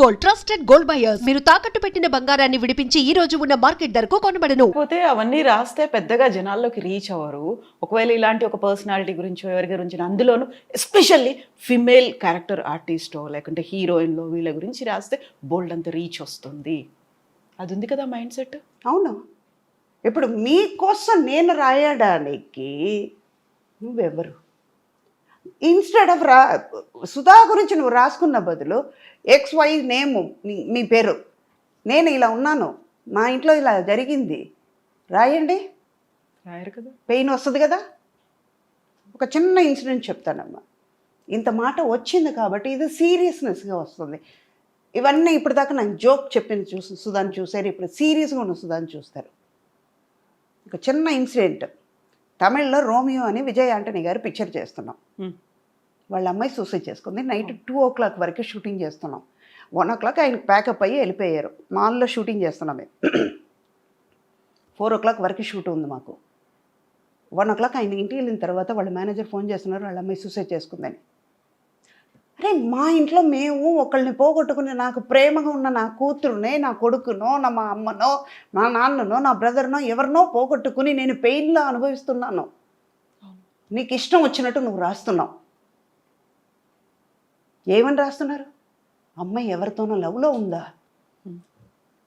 Gold, trusted gold buyers. మీరు తాకట్టు పెట్టిన బంగారాన్ని విడిపించి ఈ రోజు ఉన్న మార్కెట్ ధరకు కొనబడను. పోతే అవన్నీ రాస్తే పెద్దగా జనాల్లోకి రీచ్ అవ్వరు. ఒకవేళ ఇలాంటి ఒక పర్సనాలిటీ గురించో ఎవరి గురించి అందులోనూ ఎస్పెషల్లీ ఫిమేల్ క్యారెక్టర్ ఆర్టిస్టో లేకుంటే హీరోయిన్లో వీళ్ళ గురించి రాస్తే బోల్డ్ అంత రీచ్ వస్తుంది. అది ఉంది కదా మైండ్ సెట్. అవును. ఇప్పుడు మీకోసం నేను రాయడానికి నువ్వెవరు? ఇన్స్టెడ్ ఆఫ్ సుధా గురించి నువ్వు రాసుకున్న బదులు XY నేము మీ పేరు, నేను ఇలా ఉన్నాను, మా ఇంట్లో ఇలా జరిగింది రాయండి. రాయరు కదా. పెయిన్ వస్తుంది కదా. ఒక చిన్న ఇన్సిడెంట్ చెప్తానమ్మా. ఇంత మాట వచ్చింది కాబట్టి ఇది సీరియస్నెస్గా వస్తుంది. ఇవన్నీ ఇప్పటిదాకా నాకు జోక్ చెప్పింది సుధాని చూసారు, ఇప్పుడు సీరియస్గా ఉన్న సుధాని చూస్తారు. ఒక చిన్న ఇన్సిడెంట్. తమిళ్లో రోమియో అని విజయ్ ఆంటనీ గారు పిక్చర్ చేస్తున్నాం. వాళ్ళ అమ్మాయి సూసైడ్ చేసుకుంది. నైట్ 2 o'clock వరకు షూటింగ్ చేస్తున్నాం. 1 o'clock ఆయనకు ప్యాకప్ అయ్యి వెళ్ళిపోయారు. మాల్లో షూటింగ్ చేస్తున్నాం మేము. 4 o'clock వరకు షూట్ ఉంది మాకు. 1 o'clock ఆయన ఇంటికి వెళ్ళిన తర్వాత వాళ్ళ మేనేజర్ ఫోన్ చేస్తున్నారు, వాళ్ళ అమ్మాయి సూసైడ్ చేసుకుందని. అరే మా ఇంట్లో మేము ఒకళ్ళని పోగొట్టుకుని, నాకు ప్రేమగా ఉన్న నా కూతురునే, నా కొడుకునో, మా అమ్మనో, నా నాన్ననో, నా బ్రదర్నో ఎవరినో పోగొట్టుకుని నేను పెయిన్లో అనుభవిస్తున్నాను. నీకు ఇష్టం వచ్చినట్టు నువ్వు రాస్తున్నావు. ఏమని రాస్తున్నారు? అమ్మాయి ఎవరితోనో లవ్లో ఉందా?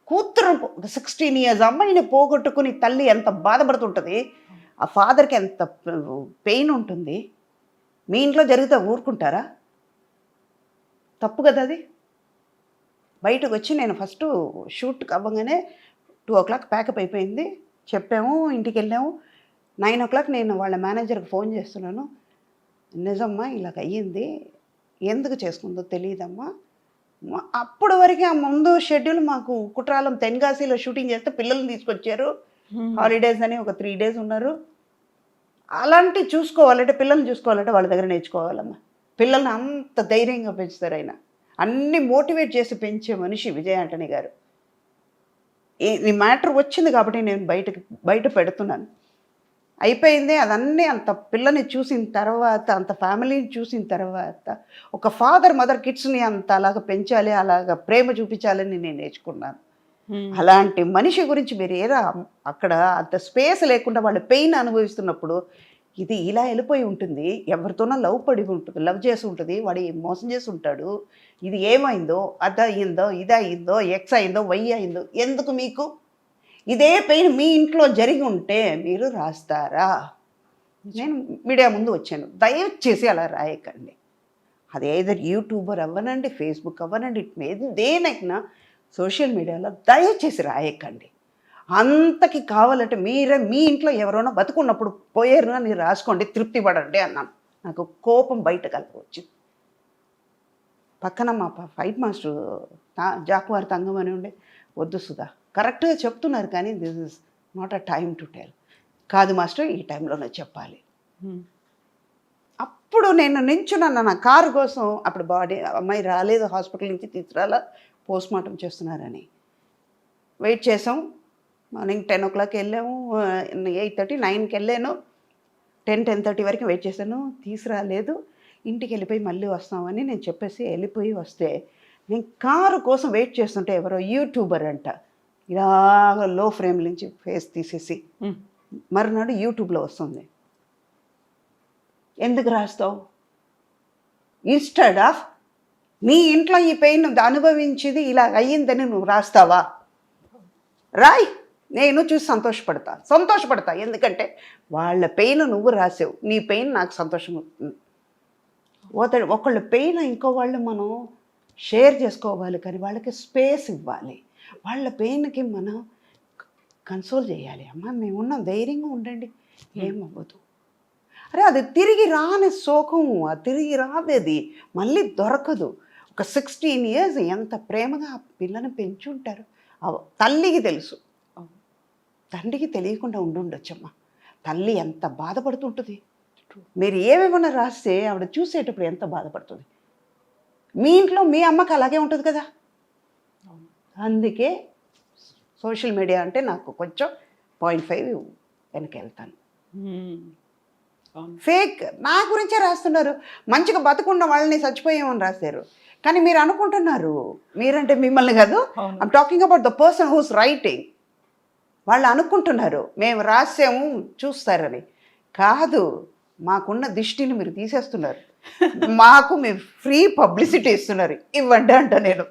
కూతురు 16 years అమ్మాయిని పోగొట్టుకుని తల్లి ఎంత బాధపడుతుంటుంది, ఆ ఫాదర్కి ఎంత పెయిన్ ఉంటుంది. మీ ఇంట్లో జరిగితే ఊరుకుంటారా? తప్పు కదా అది. బయటకు వచ్చి నేను ఫస్ట్ షూట్కి అవ్వగానే 2 o'clock ప్యాకప్ అయిపోయింది, చెప్పాము, ఇంటికి వెళ్ళాము. 9 o'clock నేను వాళ్ళ మేనేజర్కి ఫోన్ చేస్తున్నాను, నిజమ్మా ఇలాగ అయ్యింది, ఎందుకు చేసుకుందో తెలియదమ్మా. అప్పటి వరకు ఆ ముందు షెడ్యూల్ మాకు కుట్రాలం తెన్గాసిలో షూటింగ్ చేస్తే పిల్లల్ని తీసుకొచ్చారు. హాలిడేస్ అని ఒక 3 days ఉన్నారు. అలాంటి చూసుకోవాలంటే, పిల్లల్ని చూసుకోవాలంటే వాళ్ళ దగ్గర నేర్చుకోవాలమ్మా. పిల్లల్ని అంత ధైర్యంగా పెంచుతారు ఆయన. అన్ని మోటివేట్ చేసి పెంచే మనిషి విజయ్ ఆంటనీ గారు. ఈ మ్యాటర్ వచ్చింది కాబట్టి నేను బయట పెడుతున్నాను. అయిపోయింది అదన్నీ. అంత పిల్లని చూసిన తర్వాత, అంత ఫ్యామిలీని చూసిన తర్వాత, ఒక ఫాదర్ మదర్ కిడ్స్ని అంత అలాగ పెంచాలి, అలాగ ప్రేమ చూపించాలని నేను నేర్చుకున్నాను. అలాంటి మనిషి గురించి మీరు ఏరా అక్కడ అంత స్పేస్ లేకుండా వాళ్ళు పెయిన్ అనుభవిస్తున్నప్పుడు, ఇది ఇలా వెళ్ళిపోయి ఉంటుంది, ఎవరితోనో లవ్ పడి ఉంటుంది, లవ్ చేసి ఉంటుంది, వాడు మోసం చేసి ఉంటాడు, ఇది ఏమైందో, అది అయిందో, ఇది అయిందో, X అయిందో, Y అయిందో, ఎందుకు మీకు? ఇదే పెయిన్ మీ ఇంట్లో జరిగి ఉంటే మీరు రాస్తారా? నేను మీడియా ముందు వచ్చాను, దయచేసి అలా రాయకండి. అది ఏదర్ యూట్యూబర్ అవ్వనండి, ఫేస్బుక్ అవ్వనండి, దేనైనా సోషల్ మీడియాలో దయచేసి రాయకండి. అంతకి కావాలంటే మీరే మీ ఇంట్లో ఎవరైనా బతుకున్నప్పుడు పోయారు అని రాసుకోండి, తృప్తి పడండి అన్నాను. నాకు కోపం బయట కలపవచ్చు. పక్కన మా ఫైట్ మాస్టర్ జాకువారి తంగం అని ఉండే, వద్దు సుధా, కరెక్ట్గా చెప్తున్నారు కానీ this is not a time to tell. కాదు మాస్టర్, ఈ టైంలోనే చెప్పాలి. అప్పుడు నేను నించున్నాను నా కారు కోసం. అప్పుడు అమ్మాయి రాలేదు, హాస్పిటల్ నుంచి తీసుకురాలా, పోస్ట్ మార్టం చేస్తున్నారని వెయిట్ చేసాం. మార్నింగ్ 10 o'clock వెళ్ళాము, 8:30 9కి వెళ్ళాను. 10:30 వరకు వెయిట్ చేశాను, తీసుకురాలేదు. ఇంటికి వెళ్ళిపోయి మళ్ళీ వస్తామని నేను చెప్పేసి వెళ్ళిపోయి వస్తే, నేను కారు కోసం వెయిట్ చేస్తుంటే ఎవరో యూట్యూబర్ అంట ఇలాగ లో ఫ్రేమ్ నుంచి ఫేస్ తీసేసి మరునాడు యూట్యూబ్లో వస్తుంది. ఎందుకు రాస్తావు? ఇన్స్టెడ్ ఆఫ్ నీ ఇంట్లో ఈ పెయిన్ అనుభవించింది ఇలా అయ్యిందని నువ్వు రాస్తావా? రాయ్, నేను చూసి సంతోషపడతా. ఎందుకంటే వాళ్ళ పెయిన్ నువ్వు రాసావు, నీ పెయిన్ నాకు సంతోషం అవుతుంది. ఒకళ్ళ పెయిన్ ఇంకో వాళ్ళు మనం షేర్ చేసుకోవాలి, కానీ వాళ్ళకి స్పేస్ ఇవ్వాలి. వాళ్ళ పెయిన్కి మనం కన్సోల్ చేయాలి. అమ్మ మేమున్నాం, ధైర్యంగా ఉండండి, ఏమవ్వదు. అరే అది తిరిగి రాని శోకం, అది తిరిగి రాదేది, మళ్ళీ దొరకదు. ఒక 16 years ఎంత ప్రేమగా ఆ పిల్లని పెంచుంటారు. తల్లికి తెలుసు, తండ్రికి తెలియకుండా ఉండుండొచ్చమ్మా. తల్లి ఎంత బాధపడుతుంటుంది. మీరు ఏమేమన్నా రాస్తే ఆవిడ చూసేటప్పుడు ఎంత బాధపడుతుంది. మీ ఇంట్లో మీ అమ్మకి అలాగే ఉంటుంది కదా. అందుకే సోషల్ మీడియా అంటే నాకు కొంచెం 0.5 వెనకెళ్తాను. ఫేక్ నా గురించే రాస్తున్నారు. మంచిగా బతుకున్న వాళ్ళని చచ్చిపోయామని రాశారు. కానీ మీరు అనుకుంటున్నారు, మీరంటే మిమ్మల్ని కాదు, అవును. I'm talking about the person who's writing. వాళ్ళు అనుకుంటున్నారు మేము రాసాము చూస్తారని. కాదు, మాకున్న దిష్టిని మీరు తీసేస్తున్నారు. మాకు మీరు ఫ్రీ పబ్లిసిటీ ఇస్తున్నారు, ఇవ్వండి అంట నేను.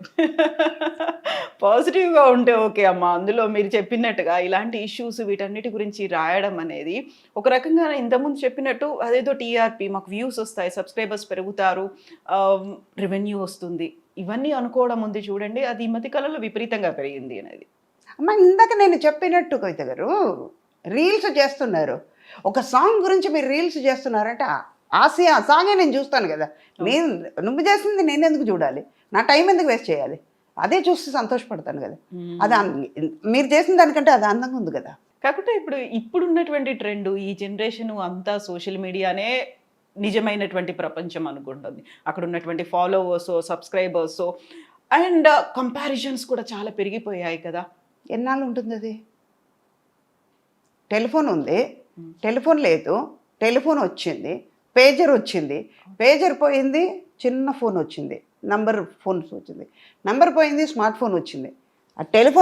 పాజిటివ్గా ఉంటే ఓకే అమ్మ. అందులో మీరు చెప్పినట్టుగా ఇలాంటి ఇష్యూస్ వీటన్నిటి గురించి రాయడం అనేది ఒక రకంగా ఇంతకుముందు చెప్పినట్టు అదేదో టీఆర్పీ, మాకు వ్యూస్ వస్తాయి, సబ్స్క్రైబర్స్ పెరుగుతారు, రెవెన్యూ వస్తుంది, ఇవన్నీ అనుకోవడం ఉంది చూడండి. అది ఈ మధ్య కాలంలో విపరీతంగా పెరిగింది అనేది. అమ్మ ఇందాక నేను చెప్పినట్టు కవిత గారు, రీల్స్ చేస్తున్నారు. ఒక సాంగ్ గురించి మీరు రీల్స్ చేస్తున్నారంటే ఆ సాంగే నేను చూస్తాను కదా. నేను నువ్వు చేసింది నేను ఎందుకు చూడాలి, నా టైం ఎందుకు వేస్ట్ చేయాలి, అదే చూసి సంతోషపడతాను కదా. అది మీరు చేసిన దానికంటే అది అందంగా ఉంది కదా. కాకపోతే ఇప్పుడున్నటువంటి ట్రెండ్, ఈ జనరేషన్ అంతా సోషల్ మీడియానే నిజమైనటువంటి ప్రపంచం అనుకుంటుంది. అక్కడ ఉన్నటువంటి ఫాలోవర్స్, సబ్స్క్రైబర్స్ అండ్ కంపారిజన్స్ కూడా చాలా పెరిగిపోయాయి కదా. ఎన్నాళ్ళు ఉంటుంది అది? టెలిఫోన్ ఉంది, టెలిఫోన్ లేదు, టెలిఫోన్ వచ్చింది, పేజర్ వచ్చింది, పేజర్ పోయింది, చిన్న ఫోన్ వచ్చింది, నంబర్ ఫోన్స్ వచ్చింది, నంబర్ పోయింది, స్మార్ట్ ఫోన్ వచ్చింది. ఆ టెలిఫోన్